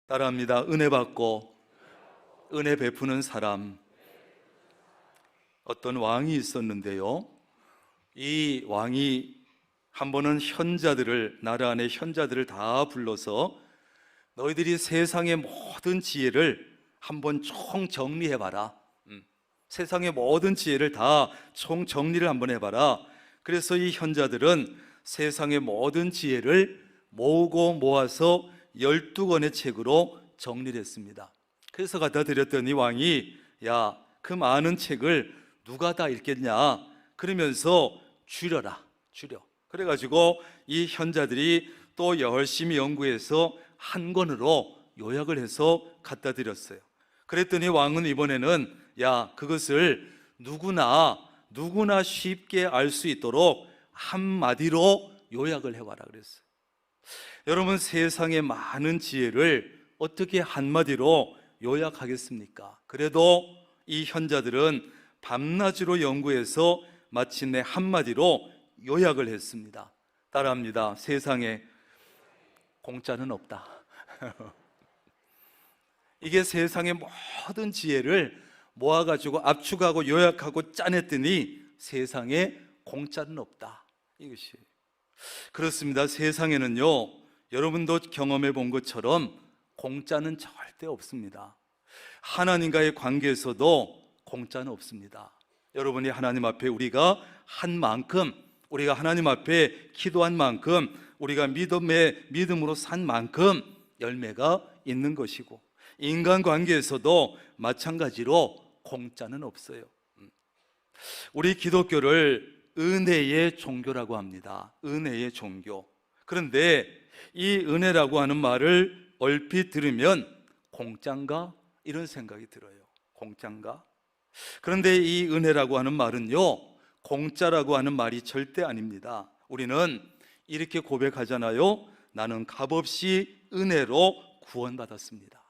따라합니다. 은혜 받고 은혜 베푸는 사람. 어떤 왕이 있었는데요, 이 왕이 한 번은 나라 안의 현자들을 다 불러서 너희들이 세상의 모든 지혜를 한번 총 정리해봐라. 세상의 모든 지혜를 다 총 정리를 한번 해봐라. 그래서 이 현자들은 세상의 모든 지혜를 모으고 모아서 12권의 책으로 정리를 했습니다. 그래서 갖다 드렸더니 왕이, 야, 그 많은 책을 누가 다 읽겠냐? 그러면서 줄여. 그래가지고 이 현자들이 또 열심히 연구해서 한 권으로 요약을 해서 갖다 드렸어요. 그랬더니 왕은 이번에는, 야, 그것을 누구나 쉽게 알 수 있도록 한마디로 요약을 해와라 그랬어요. 여러분, 세상의 많은 지혜를 어떻게 한마디로 요약하겠습니까? 그래도 이 현자들은 밤낮으로 연구해서 마침내 한마디로 요약을 했습니다. 따라합니다. 세상에 공짜는 없다. 이게 세상의 모든 지혜를 모아가지고 압축하고 요약하고 짜냈더니 세상에 공짜는 없다. 이것이 그렇습니다. 세상에는요, 여러분도 경험해 본 것처럼 공짜는 절대 없습니다. 하나님과의 관계에서도 공짜는 없습니다. 여러분이 하나님 앞에 우리가 한 만큼, 우리가 하나님 앞에 기도한 만큼, 우리가 믿음으로 산 만큼 열매가 있는 것이고, 인간관계에서도 마찬가지로 공짜는 없어요. 우리 기독교를 은혜의 종교라고 합니다. 은혜의 종교. 그런데 이 은혜라고 하는 말을 얼핏 들으면 공짠가? 이런 생각이 들어요. 공짠가? 그런데 이 은혜라고 하는 말은요, 공짜라고 하는 말이 절대 아닙니다. 우리는 이렇게 고백하잖아요. 나는 값없이 은혜로 구원받았습니다.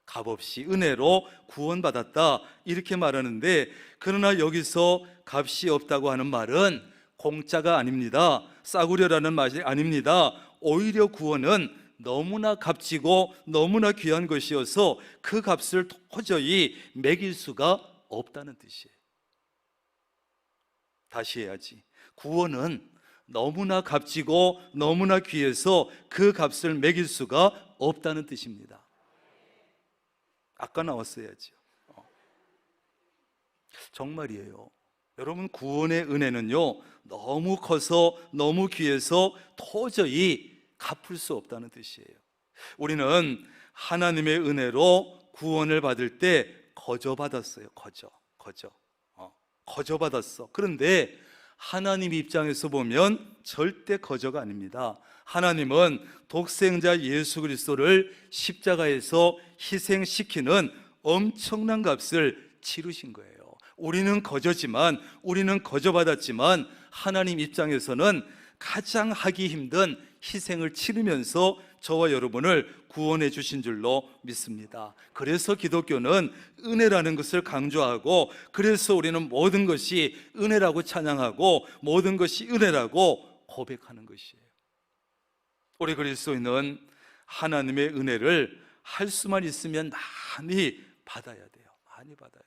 값없이 은혜로 구원받았다, 이렇게 말하는데, 그러나 여기서 값이 없다고 하는 말은 공짜가 아닙니다. 싸구려라는 말이 아닙니다. 오히려 구원은 너무나 값지고 너무나 귀한 것이어서 그 값을 도저히 매길 수가 없다는 뜻이에요. 다시 해야지. 구원은 너무나 값지고 너무나 귀해서 그 값을 매길 수가 없다는 뜻입니다. 아까 나왔어야죠. 정말이에요. 여러분, 구원의 은혜는요, 너무 커서 너무 귀해서 도저히 갚을 수 없다는 뜻이에요. 우리는 하나님의 은혜로 구원을 받을 때 거저 받았어요. 거저 받았어. 그런데 하나님 입장에서 보면 절대 거저가 아닙니다. 하나님은 독생자 예수 그리스도를 십자가에서 희생시키는 엄청난 값을 치르신 거예요. 우리는 거저받았지만 하나님 입장에서는 가장 하기 힘든 희생을 치르면서 저와 여러분을 구원해 주신 줄로 믿습니다. 그래서 기독교는 은혜라는 것을 강조하고, 그래서 우리는 모든 것이 은혜라고 찬양하고 모든 것이 은혜라고 고백하는 것이에요. 우리 그리스도인은 하나님의 은혜를 할 수만 있으면 많이 받아야 돼요. 많이 받아야 돼요.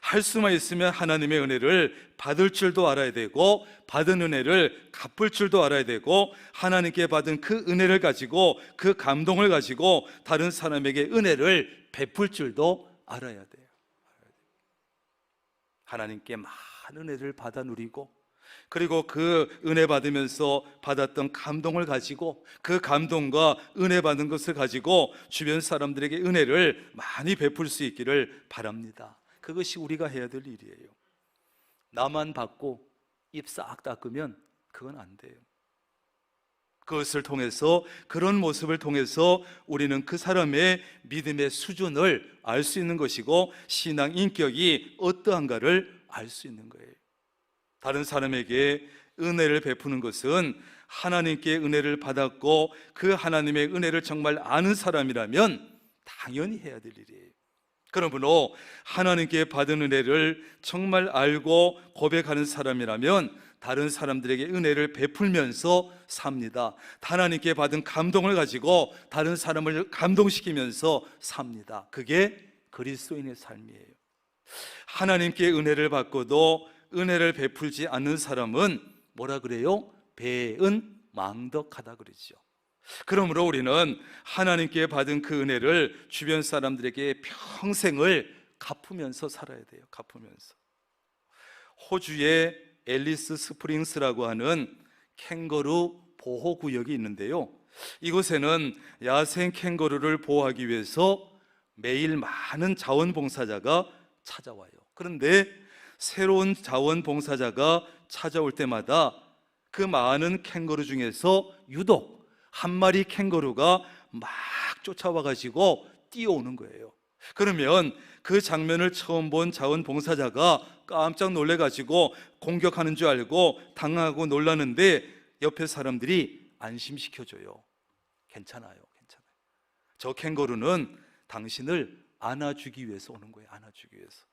할 수만 있으면 하나님의 은혜를 받을 줄도 알아야 되고, 받은 은혜를 갚을 줄도 알아야 되고, 하나님께 받은 그 은혜를 가지고, 그 감동을 가지고 다른 사람에게 은혜를 베풀 줄도 알아야 돼요. 하나님께 많은 은혜를 받아 누리고, 그리고 그 은혜 받으면서 받았던 감동을 가지고, 그 감동과 은혜 받은 것을 가지고 주변 사람들에게 은혜를 많이 베풀 수 있기를 바랍니다. 그것이 우리가 해야 될 일이에요. 나만 받고 입 싹 닦으면 그건 안 돼요. 그것을 통해서, 그런 모습을 통해서 우리는 그 사람의 믿음의 수준을 알 수 있는 것이고, 신앙 인격이 어떠한가를 알 수 있는 거예요. 다른 사람에게 은혜를 베푸는 것은 하나님께 은혜를 받았고 그 하나님의 은혜를 정말 아는 사람이라면 당연히 해야 될 일이에요. 그러므로 하나님께 받은 은혜를 정말 알고 고백하는 사람이라면 다른 사람들에게 은혜를 베풀면서 삽니다. 하나님께 받은 감동을 가지고 다른 사람을 감동시키면서 삽니다. 그게 그리스도인의 삶이에요. 하나님께 은혜를 받고도 은혜를 베풀지 않는 사람은 뭐라 그래요? 배은 망덕하다 그러죠. 그러므로 우리는 하나님께 받은 그 은혜를 주변 사람들에게 평생을 갚으면서 살아야 돼요. 갚으면서. 호주의 앨리스 스프링스라고 하는 캥거루 보호구역이 있는데요, 이곳에는 야생 캥거루를 보호하기 위해서 매일 많은 자원봉사자가 찾아와요. 그런데 새로운 자원봉사자가 찾아올 때마다 그 많은 캥거루 중에서 유독 한 마리 캥거루가 막 쫓아와가지고 뛰어오는 거예요. 그러면 그 장면을 처음 본 자원봉사자가 깜짝 놀래가지고 공격하는 줄 알고 당하고 놀라는데 옆에 사람들이 안심시켜줘요. 괜찮아요, 괜찮아요. 저 캥거루는 당신을 안아주기 위해서 오는 거예요. 안아주기 위해서.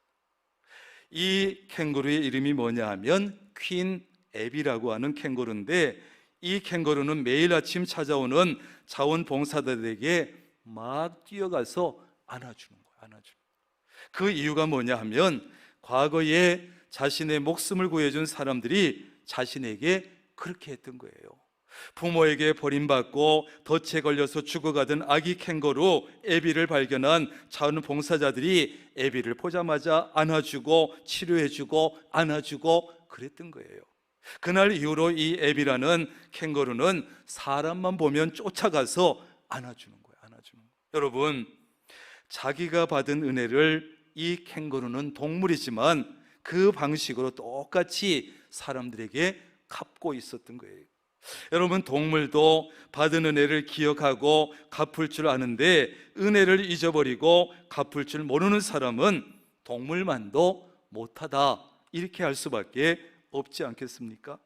이 캥거루의 이름이 뭐냐 하면 퀸 앱이라고 하는 캥거루인데, 이 캥거루는 매일 아침 찾아오는 자원봉사자들에게 막 뛰어가서 안아주는 거예요. 안아주는. 그 이유가 뭐냐 하면 과거에 자신의 목숨을 구해준 사람들이 자신에게 그렇게 했던 거예요. 부모에게 버림받고 덫에 걸려서 죽어가던 아기 캥거루 애비를 발견한 자원봉사자들이 애비를 보자마자 안아주고 치료해주고 안아주고 그랬던 거예요. 그날 이후로 이 애비라는 캥거루는 사람만 보면 쫓아가서 안아주는 거예요. 안아주는 거예요. 여러분, 자기가 받은 은혜를 이 캥거루는 동물이지만 그 방식으로 똑같이 사람들에게 갚고 있었던 거예요. 여러분, 동물도 받은 은혜를 기억하고 갚을 줄 아는데 은혜를 잊어버리고 갚을 줄 모르는 사람은 동물만도 못하다, 이렇게 할 수밖에 없지 않겠습니까?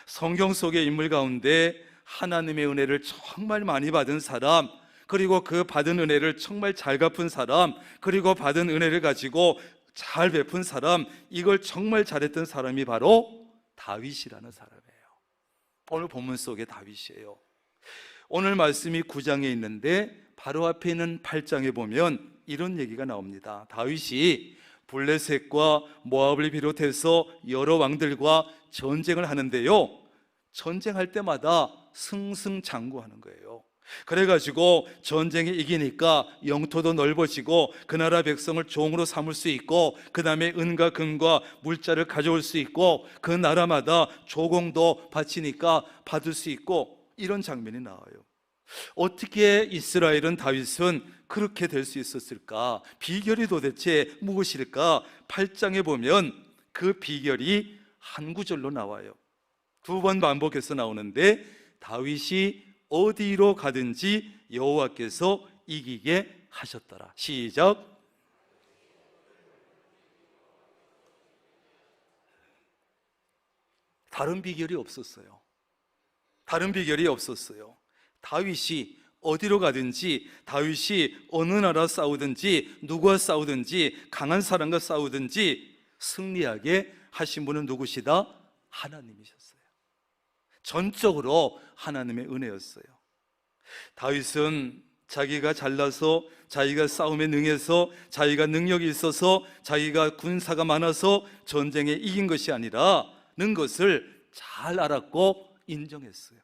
성경 속의 인물 가운데 하나님의 은혜를 정말 많이 받은 사람, 그리고 그 받은 은혜를 정말 잘 갚은 사람, 그리고 받은 은혜를 가지고 잘 베푼 사람, 이걸 정말 잘했던 사람이 바로 다윗이라는 사람이에요. 오늘 본문 속의 다윗이에요. 오늘 말씀이 9장에 있는데 바로 앞에 있는 8장에 보면 이런 얘기가 나옵니다. 다윗이 블레셋과 모압을 비롯해서 여러 왕들과 전쟁을 하는데요, 전쟁할 때마다 승승장구하는 거예요. 그래가지고 전쟁에 이기니까 영토도 넓어지고 그 나라 백성을 종으로 삼을 수 있고, 그 다음에 은과 금과 물자를 가져올 수 있고, 그 나라마다 조공도 바치니까 받을 수 있고, 이런 장면이 나와요. 어떻게 이스라엘은, 다윗은 그렇게 될 수 있었을까? 비결이 도대체 무엇일까? 8장에 보면 그 비결이 한 구절로 나와요. 2번 반복해서 나오는데, 다윗이 어디로 가든지 여호와께서 이기게 하셨더라. 시작. 다른 비결이 없었어요. 다른 비결이 없었어요. 다윗이 어디로 가든지, 다윗이 어느 나라 싸우든지, 누구와 싸우든지, 강한 사람과 싸우든지 승리하게 하신 분은 누구시다? 하나님이셨어요. 전적으로 하나님의 은혜였어요. 다윗은 자기가 잘나서, 자기가 싸움에 능해서, 자기가 능력이 있어서, 자기가 군사가 많아서 전쟁에 이긴 것이 아니라는 것을 잘 알았고 인정했어요.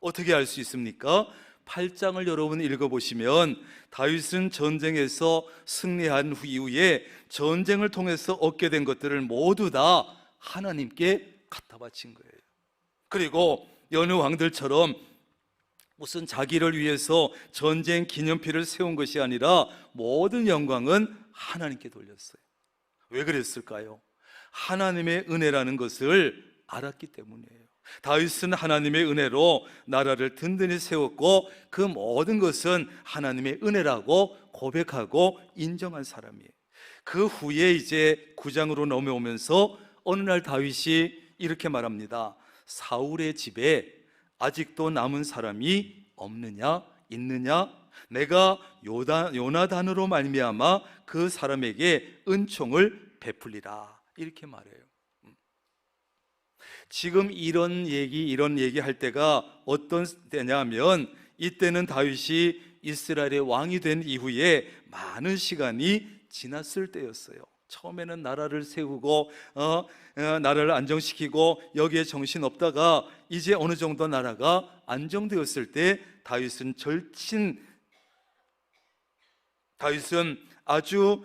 어떻게 알 수 있습니까? 8장을 여러분 읽어보시면 다윗은 전쟁에서 승리한 이후에 전쟁을 통해서 얻게 된 것들을 모두 다 하나님께 갖다 바친 거예요. 그리고 여느 왕들처럼 무슨 자기를 위해서 전쟁 기념필을 세운 것이 아니라 모든 영광은 하나님께 돌렸어요. 왜 그랬을까요? 하나님의 은혜라는 것을 알았기 때문이에요. 다윗은 하나님의 은혜로 나라를 든든히 세웠고 그 모든 것은 하나님의 은혜라고 고백하고 인정한 사람이에요. 그 후에 이제 9장으로 넘어오면서 어느 날 다윗이 이렇게 말합니다. 사울의 집에 아직도 남은 사람이 없느냐, 있느냐? 내가 요나단으로 말미암아 그 사람에게 은총을 베풀리라, 이렇게 말해요. 지금 이런 얘기 할 때가 어떤 때냐면, 이때는 다윗이 이스라엘의 왕이 된 이후에 많은 시간이 지났을 때였어요. 처음에는 나라를 세우고 나라를 안정시키고 여기에 정신 없다가 이제 어느 정도 나라가 안정되었을 때 다윗은 아주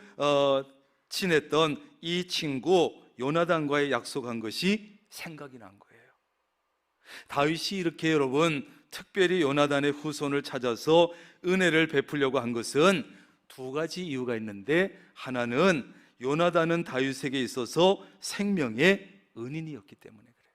친했던 이 친구 요나단과의 약속한 것이 생각이 난 거예요. 다윗이 이렇게 여러분 특별히 요나단의 후손을 찾아서 은혜를 베풀려고 한 것은 두 가지 이유가 있는데, 하나는 요나단은 다윗에게 있어서 생명의 은인이었기 때문에 그래요.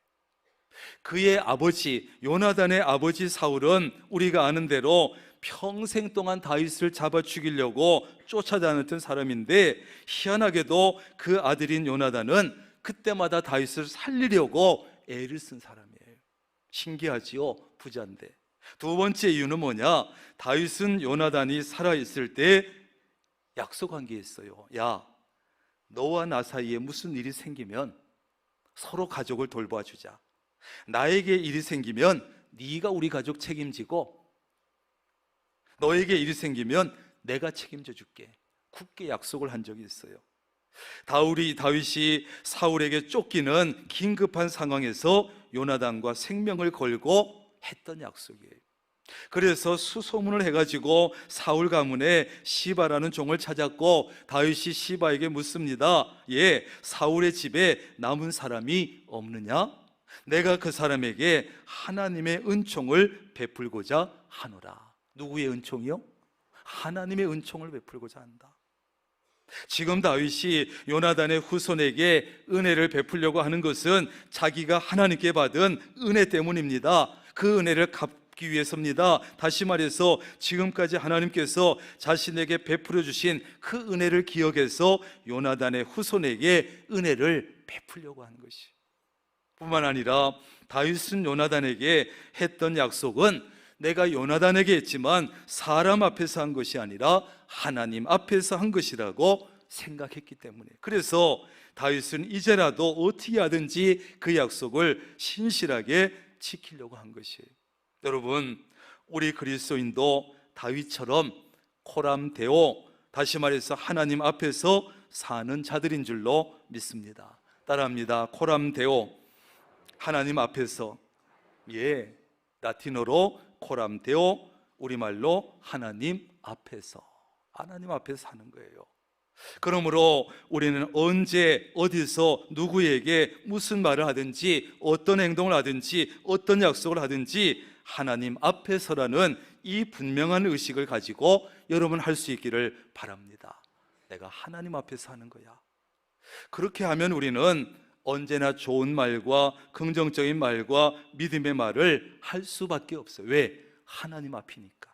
그의 아버지 요나단의 아버지 사울은 우리가 아는 대로 평생 동안 다윗을 잡아 죽이려고 쫓아다녔던 사람인데, 희한하게도 그 아들인 요나단은 그때마다 다윗을 살리려고 애를 쓴 사람이에요. 신기하지요? 부자인데. 두 번째 이유는 뭐냐? 다윗은 요나단이 살아있을 때 약속한 게 있어요. 야, 너와 나 사이에 무슨 일이 생기면 서로 가족을 돌봐주자. 나에게 일이 생기면 네가 우리 가족 책임지고, 너에게 일이 생기면 내가 책임져 줄게. 굳게 약속을 한 적이 있어요. 다윗이 사울에게 쫓기는 긴급한 상황에서 요나단과 생명을 걸고 했던 약속이에요. 그래서 수소문을 해가지고 사울 가문에 시바라는 종을 찾았고, 다윗이 시바에게 묻습니다. 예, 사울의 집에 남은 사람이 없느냐? 내가 그 사람에게 하나님의 은총을 베풀고자 하노라. 누구의 은총이요? 하나님의 은총을 베풀고자 한다. 지금 다윗이 요나단의 후손에게 은혜를 베풀려고 하는 것은 자기가 하나님께 받은 은혜 때문입니다. 그 은혜를 갚기 위해서입니다. 다시 말해서 지금까지 하나님께서 자신에게 베풀어 주신 그 은혜를 기억해서 요나단의 후손에게 은혜를 베풀려고 하는 것이, 뿐만 아니라 다윗은 요나단에게 했던 약속은 내가 요나단에게 했지만 사람 앞에서 한 것이 아니라 하나님 앞에서 한 것이라고 생각했기 때문에, 그래서 다윗은 이제라도 어떻게 하든지 그 약속을 신실하게 지키려고 한 것이에요. 여러분, 우리 그리스도인도 다윗처럼 코람데오, 다시 말해서 하나님 앞에서 사는 자들인 줄로 믿습니다. 따라합니다. 코람데오, 하나님 앞에서. 예, 라틴어로 코람데오, 우리말로 하나님 앞에서 사는 거예요. 그러므로 우리는 언제 어디서 누구에게 무슨 말을 하든지 어떤 행동을 하든지 어떤 약속을 하든지 하나님 앞에서라는 이 분명한 의식을 가지고 여러분 할 수 있기를 바랍니다. 내가 하나님 앞에서 하는 거야. 그렇게 하면 우리는 언제나 좋은 말과 긍정적인 말과 믿음의 말을 할 수밖에 없어요. 왜? 하나님 앞이니까.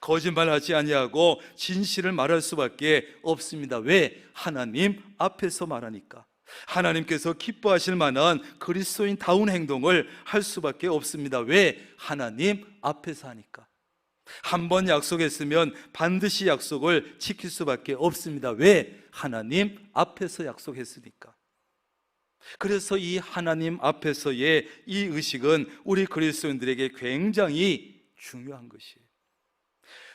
거짓말하지 아니하고 진실을 말할 수밖에 없습니다. 왜? 하나님 앞에서 말하니까. 하나님께서 기뻐하실 만한 그리스도인다운 행동을 할 수밖에 없습니다. 왜? 하나님 앞에서 하니까. 한 번 약속했으면 반드시 약속을 지킬 수밖에 없습니다. 왜? 하나님 앞에서 약속했으니까. 그래서 이 하나님 앞에서의 이 의식은 우리 그리스도인들에게 굉장히 중요한 것이에요.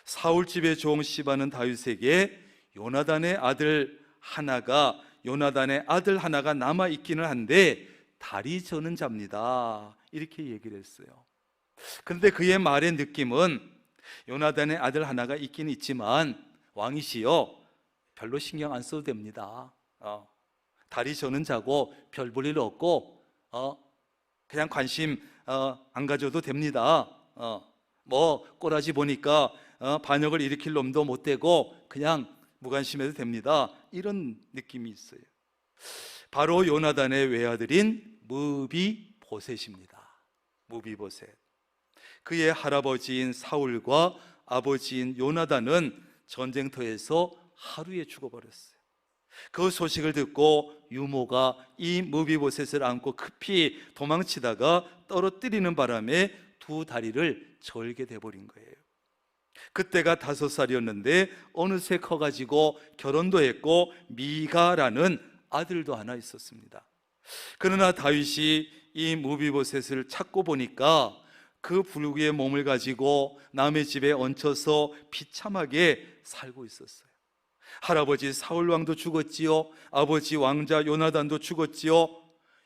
사울 집의 종 시바는 다윗에게 요나단의 아들 하나가 남아 있기는 한데 다리 저는 자입니다, 이렇게 얘기를 했어요. 그런데 그의 말의 느낌은 요나단의 아들 하나가 있긴 있지만 왕이시여 별로 신경 안 써도 됩니다. 다리 저는 자고 별 볼 일 없고 그냥 관심 안 가져도 됩니다. 뭐 꼬라지 보니까 반역을 일으킬 놈도 못 되고 그냥 무관심해도 됩니다, 이런 느낌이 있어요. 바로 요나단의 외아들인 무비보셋입니다. 무비보셋. 그의 할아버지인 사울과 아버지인 요나단은 전쟁터에서 하루에 죽어버렸어요. 그 소식을 듣고 유모가 이 무비보셋을 안고 급히 도망치다가 떨어뜨리는 바람에 두 다리를 절게 돼버린 거예요. 그때가 5살이었는데 어느새 커가지고 결혼도 했고 미가라는 아들도 하나 있었습니다. 그러나 다윗이 이 무비보셋을 찾고 보니까 그 불구의 몸을 가지고 남의 집에 얹혀서 비참하게 살고 있었어요. 할아버지 사울 왕도 죽었지요. 아버지 왕자 요나단도 죽었지요.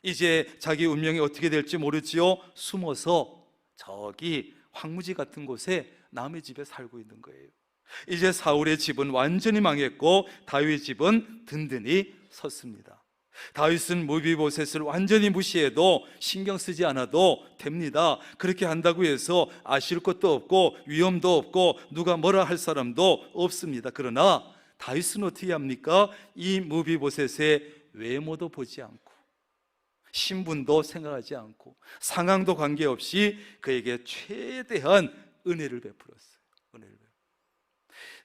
이제 자기 운명이 어떻게 될지 모르지요. 숨어서 저기 황무지 같은 곳에 남의 집에 살고 있는 거예요. 이제 사울의 집은 완전히 망했고 다윗의 집은 든든히 섰습니다. 다윗은 무비보셋을 완전히 무시해도 신경 쓰지 않아도 됩니다. 그렇게 한다고 해서 아쉬울 것도 없고 위험도 없고 누가 뭐라 할 사람도 없습니다. 그러나 다윗은 어떻게 합니까? 이 무비보셋의 외모도 보지 않고 신분도 생각하지 않고 상황도 관계없이 그에게 최대한 은혜를 베풀었어요.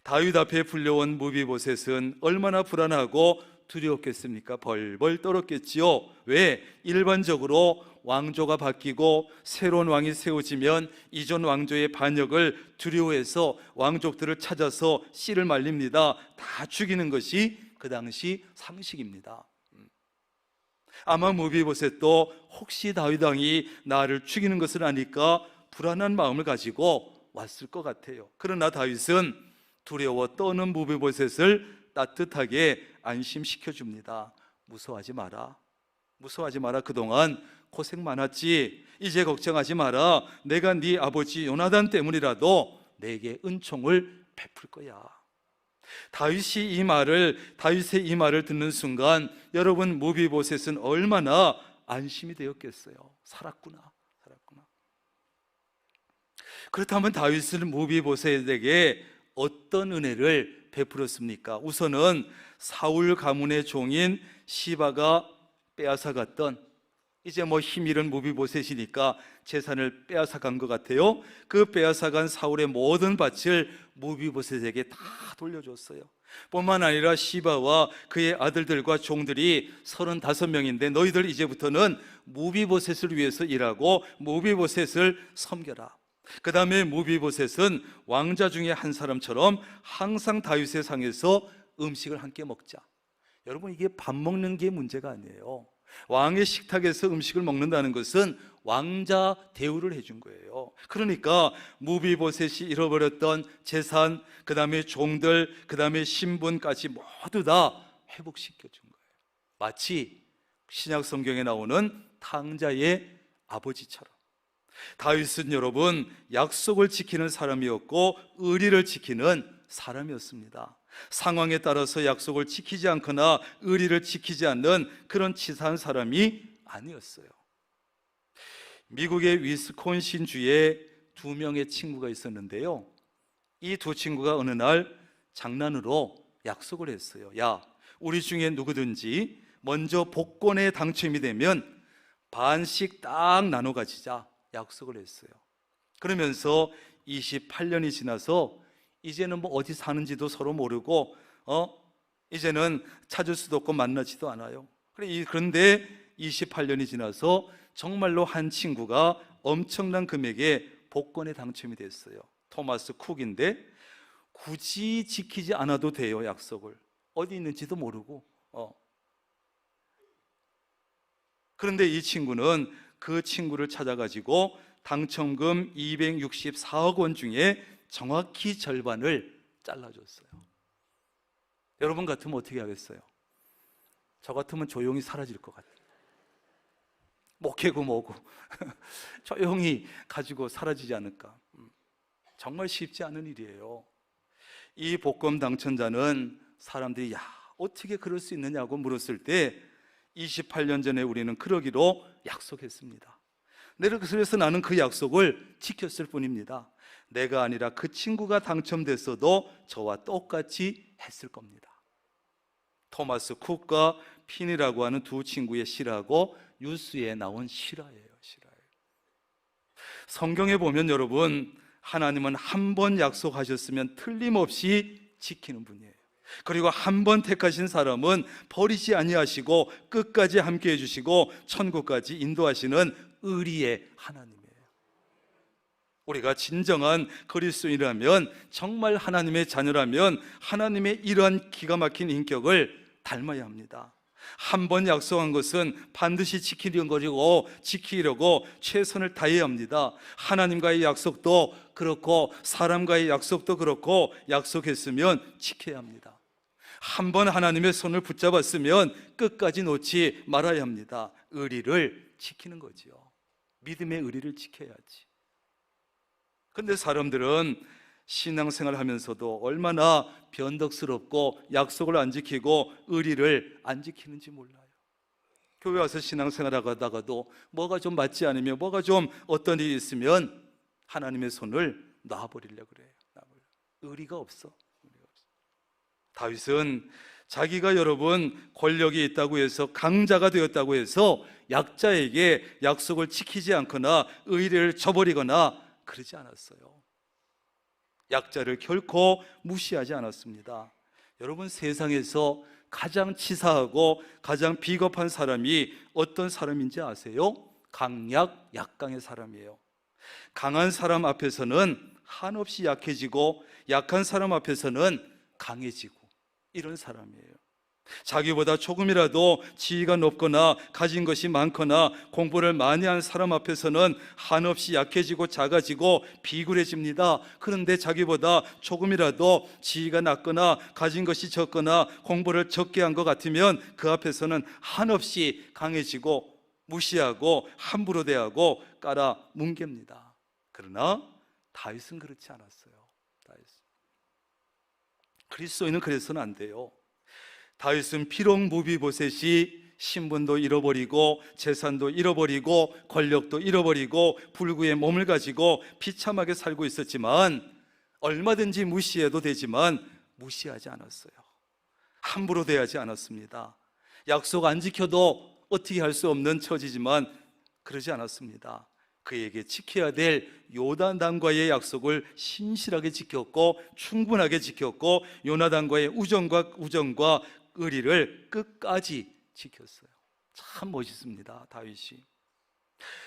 다윗 앞에 불려온 무비보셋은 얼마나 불안하고 두려웠겠습니까? 벌벌 떨었겠지요. 왜? 일반적으로 왕조가 바뀌고 새로운 왕이 세워지면 이전 왕조의 반역을 두려워해서 왕족들을 찾아서 씨를 말립니다. 다 죽이는 것이 그 당시 상식입니다. 아마 무비보셋도 혹시 다윗 왕이 나를 죽이는 것을 아니까 불안한 마음을 가지고 왔을 것 같아요. 그러나 다윗은 두려워 떠는 무비보셋을 따뜻하게 안심시켜 줍니다. 무서워하지 마라. 그동안 고생 많았지. 이제 걱정하지 마라. 내가 네 아버지 요나단 때문이라도 내게 은총을 베풀 거야. 다윗의 이 말을 듣는 순간 여러분, 무비보셋은 얼마나 안심이 되었겠어요. 살았구나. 그렇다면 다윗은 무비보셋에게 어떤 은혜를 베풀었습니까? 우선은 사울 가문의 종인 시바가 빼앗아갔던, 이제 힘 잃은 무비보셋이니까 재산을 빼앗아간 것 같아요. 그 빼앗아간 사울의 모든 밭을 무비보셋에게 다 돌려줬어요. 뿐만 아니라 시바와 그의 아들들과 종들이 35명인데 너희들 이제부터는 무비보셋을 위해서 일하고 무비보셋을 섬겨라. 그 다음에 무비보셋은 왕자 중에 한 사람처럼 항상 다윗의 상에서 음식을 함께 먹자. 여러분, 이게 밥 먹는 게 문제가 아니에요. 왕의 식탁에서 음식을 먹는다는 것은 왕자 대우를 해준 거예요. 그러니까 무비보셋이 잃어버렸던 재산, 그 다음에 종들, 그 다음에 신분까지 모두 다 회복시켜준 거예요. 마치 신약 성경에 나오는 탕자의 아버지처럼. 다윗은 여러분, 약속을 지키는 사람이었고 의리를 지키는 사람이었습니다. 상황에 따라서 약속을 지키지 않거나 의리를 지키지 않는 그런 치사한 사람이 아니었어요. 미국의 위스콘신주에 2명의 친구가 있었는데요, 이 두 친구가 어느 날 장난으로 약속을 했어요. 야, 우리 중에 누구든지 먼저 복권에 당첨이 되면 반씩 딱 나눠 가지자 약속을 했어요. 그러면서 28년이 지나서 이제는 어디 사는지도 서로 모르고 이제는 찾을 수도 없고 만나지도 않아요. 그런데 28년이 지나서 정말로 한 친구가 엄청난 금액의 복권에 당첨이 됐어요. 토마스 쿡인데 굳이 지키지 않아도 돼요. 약속을 어디 있는지도 모르고. 그런데 이 친구는 그 친구를 찾아가지고 당첨금 264억 원 중에 정확히 절반을 잘라줬어요. 여러분 같으면 어떻게 하겠어요? 저 같으면 조용히 사라질 것 같아요. 목해고 뭐고 조용히 가지고 사라지지 않을까. 정말 쉽지 않은 일이에요. 이 복권 당첨자는 사람들이 야, 어떻게 그럴 수 있느냐고 물었을 때 28년 전에 우리는 그러기로 약속했습니다. 그래서 나는 그 약속을 지켰을 뿐입니다. 내가 아니라 그 친구가 당첨됐어도 저와 똑같이 했을 겁니다. 토마스 쿡과 핀이라고 하는 두 친구의 실화고 뉴스에 나온 실화예요. 성경에 보면 여러분, 하나님은 한 번 약속하셨으면 틀림없이 지키는 분이에요. 그리고 한 번 택하신 사람은 버리지 아니하시고 끝까지 함께 해주시고 천국까지 인도하시는 의리의 하나님이에요. 우리가 진정한 그리스도인이라면, 정말 하나님의 자녀라면 하나님의 이러한 기가 막힌 인격을 닮아야 합니다. 한 번 약속한 것은 반드시 지키려고 최선을 다해야 합니다. 하나님과의 약속도 그렇고 사람과의 약속도 그렇고, 약속했으면 지켜야 합니다. 한 번 하나님의 손을 붙잡았으면 끝까지 놓지 말아야 합니다. 의리를 지키는 거지요. 믿음의 의리를 지켜야지. 근데 사람들은 신앙생활 하면서도 얼마나 변덕스럽고 약속을 안 지키고 의리를 안 지키는지 몰라요. 교회 와서 신앙생활 하다가도 뭐가 좀 맞지 않으면, 뭐가 좀 어떤 일이 있으면 하나님의 손을 놔버리려고 그래요. 의리가 없어. 다윗은 자기가 여러분 권력이 있다고 해서, 강자가 되었다고 해서 약자에게 약속을 지키지 않거나 의리를 저버리거나 그러지 않았어요. 약자를 결코 무시하지 않았습니다. 여러분, 세상에서 가장 치사하고 가장 비겁한 사람이 어떤 사람인지 아세요? 강약, 약강의 사람이에요. 강한 사람 앞에서는 한없이 약해지고, 약한 사람 앞에서는 강해지고, 이런 사람이에요. 자기보다 조금이라도 지위가 높거나 가진 것이 많거나 공부를 많이 한 사람 앞에서는 한없이 약해지고 작아지고 비굴해집니다. 그런데 자기보다 조금이라도 지위가 낮거나 가진 것이 적거나 공부를 적게 한 것 같으면 그 앞에서는 한없이 강해지고 무시하고 함부로 대하고 깔아 뭉갭니다. 그러나 다윗은 그렇지 않았어요. 그리스도인은 그래서는 안 돼요. 다윗은 비록 무비보셋이 신분도 잃어버리고 재산도 잃어버리고 권력도 잃어버리고 불구의 몸을 가지고 비참하게 살고 있었지만, 얼마든지 무시해도 되지만 무시하지 않았어요. 함부로 대하지 않았습니다. 약속 안 지켜도 어떻게 할 수 없는 처지지만 그러지 않았습니다. 그에게 지켜야 될 요나단과의 약속을 신실하게 지켰고, 충분하게 지켰고, 요나단과의 우정과 의리를 끝까지 지켰어요. 참 멋있습니다, 다윗이.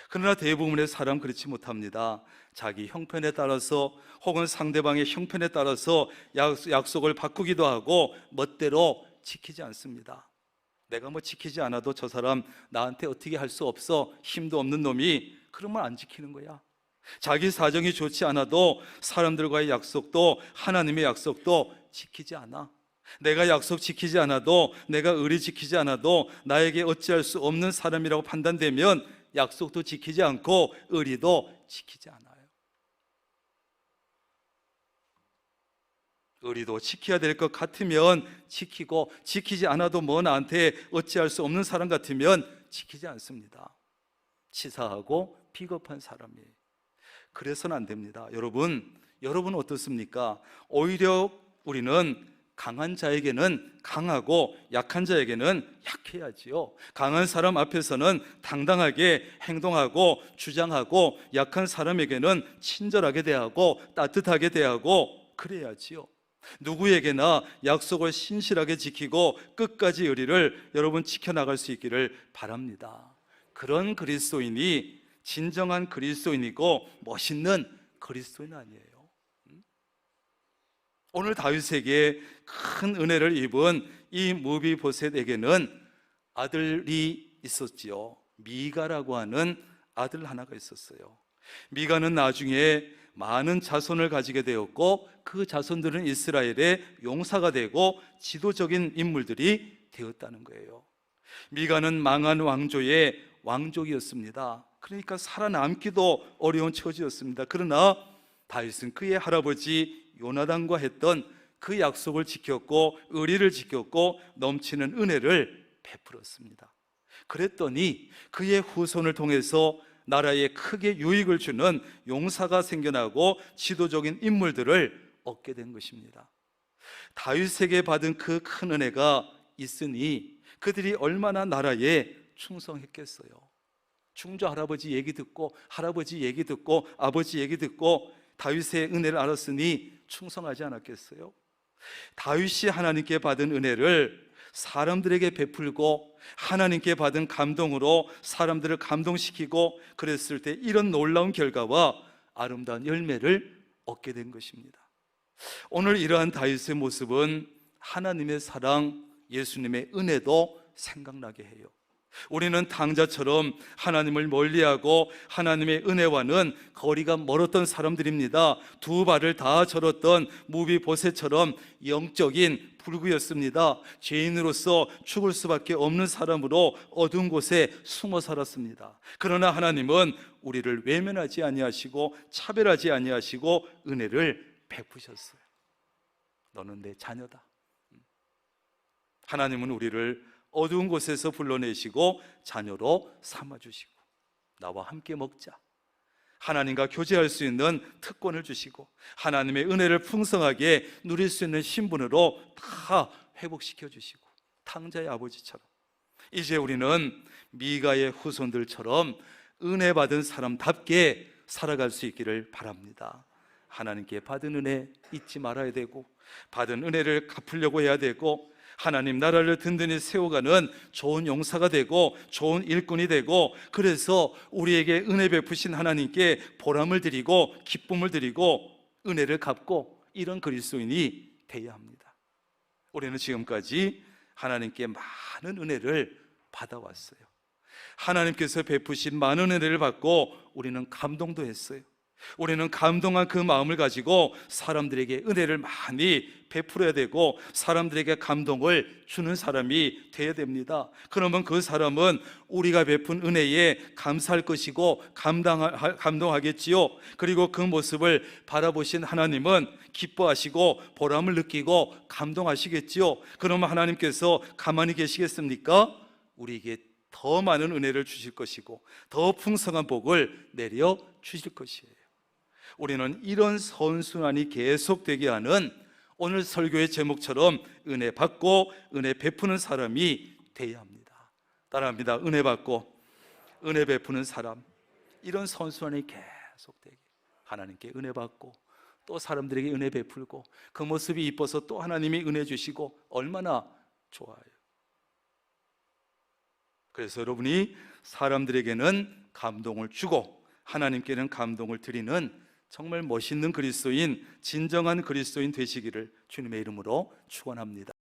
그러나 대부분의 사람 그렇지 못합니다. 자기 형편에 따라서 혹은 상대방의 형편에 따라서 약속을 바꾸기도 하고 멋대로 지키지 않습니다. 내가 뭐 지키지 않아도 저 사람 나한테 어떻게 할 수 없어, 힘도 없는 놈이, 그러면 안 지키는 거야. 자기 사정이 좋지 않아도 사람들과의 약속도 하나님의 약속도 지키지 않아. 내가 약속 지키지 않아도, 내가 의리 지키지 않아도 나에게 어찌할 수 없는 사람이라고 판단되면 약속도 지키지 않고 의리도 지키지 않아요. 의리도 지켜야 될 것 같으면 지키고, 지키지 않아도 뭐 나한테 어찌할 수 없는 사람 같으면 지키지 않습니다. 치사하고 비겁한 사람이에요. 그래서는 안 됩니다. 여러분 어떻습니까? 오히려 우리는 강한 자에게는 강하고 약한 자에게는 약해야지요. 강한 사람 앞에서는 당당하게 행동하고 주장하고, 약한 사람에게는 친절하게 대하고 따뜻하게 대하고 그래야지요. 누구에게나 약속을 신실하게 지키고 끝까지 의리를 여러분 지켜나갈 수 있기를 바랍니다. 그런 그리스도인이 진정한 그리스도인이고 멋있는 그리스도인 아니에요. 오늘 다윗에게 큰 은혜를 입은 이 무비보셋에게는 아들이 있었지요. 미가라고 하는 아들 하나가 있었어요. 미가는 나중에 많은 자손을 가지게 되었고, 그 자손들은 이스라엘의 용사가 되고 지도적인 인물들이 되었다는 거예요. 미가는 망한 왕조의 왕족이었습니다. 그러니까 살아남기도 어려운 처지였습니다. 그러나 다윗은 그의 할아버지 요나단과 했던 그 약속을 지켰고, 의리를 지켰고, 넘치는 은혜를 베풀었습니다. 그랬더니 그의 후손을 통해서 나라에 크게 유익을 주는 용사가 생겨나고 지도적인 인물들을 얻게 된 것입니다. 다윗에게 받은 그 큰 은혜가 있으니 그들이 얼마나 나라에 충성했겠어요. 중조 할아버지 얘기 듣고, 할아버지 얘기 듣고, 아버지 얘기 듣고 다윗의 은혜를 알았으니 충성하지 않았겠어요? 다윗이 하나님께 받은 은혜를 사람들에게 베풀고, 하나님께 받은 감동으로 사람들을 감동시키고 그랬을 때 이런 놀라운 결과와 아름다운 열매를 얻게 된 것입니다. 오늘 이러한 다윗의 모습은 하나님의 사랑, 예수님의 은혜도 생각나게 해요. 우리는 탕자처럼 하나님을 멀리하고 하나님의 은혜와는 거리가 멀었던 사람들입니다. 두 발을 다 절었던 무비보셋처럼 영적인 불구였습니다. 죄인으로서 죽을 수밖에 없는 사람으로 어두운 곳에 숨어 살았습니다. 그러나 하나님은 우리를 외면하지 아니하시고 차별하지 아니하시고 은혜를 베푸셨어요. 너는 내 자녀다. 하나님은 우리를 어두운 곳에서 불러내시고 자녀로 삼아주시고 나와 함께 먹자, 하나님과 교제할 수 있는 특권을 주시고 하나님의 은혜를 풍성하게 누릴 수 있는 신분으로 다 회복시켜 주시고, 탕자의 아버지처럼 이제 우리는 미가의 후손들처럼 은혜 받은 사람답게 살아갈 수 있기를 바랍니다. 하나님께 받은 은혜 잊지 말아야 되고, 받은 은혜를 갚으려고 해야 되고, 하나님 나라를 든든히 세워가는 좋은 용사가 되고 좋은 일꾼이 되고, 그래서 우리에게 은혜 베푸신 하나님께 보람을 드리고 기쁨을 드리고 은혜를 갚고, 이런 그리스도인이 되어야 합니다. 우리는 지금까지 하나님께 많은 은혜를 받아왔어요. 하나님께서 베푸신 많은 은혜를 받고 우리는 감동도 했어요. 우리는 감동한 그 마음을 가지고 사람들에게 은혜를 많이 베풀어야 되고 사람들에게 감동을 주는 사람이 되어야 됩니다. 그러면 그 사람은 우리가 베푼 은혜에 감사할 것이고 감동하겠지요. 그리고 그 모습을 바라보신 하나님은 기뻐하시고 보람을 느끼고 감동하시겠지요. 그러면 하나님께서 가만히 계시겠습니까? 우리에게 더 많은 은혜를 주실 것이고 더 풍성한 복을 내려 주실 것이에요. 우리는 이런 선순환이 계속되게 하는 오늘 설교의 제목처럼 은혜 받고 은혜 베푸는 사람이 되어야 합니다. 따라합니다. 은혜 받고 은혜 베푸는 사람, 이런 선순환이 계속되게, 하나님께 은혜 받고 또 사람들에게 은혜 베풀고 그 모습이 이뻐서 또 하나님이 은혜 주시고, 얼마나 좋아요. 그래서 여러분이 사람들에게는 감동을 주고 하나님께는 감동을 드리는 정말 멋있는 그리스도인, 진정한 그리스도인 되시기를 주님의 이름으로 축원합니다.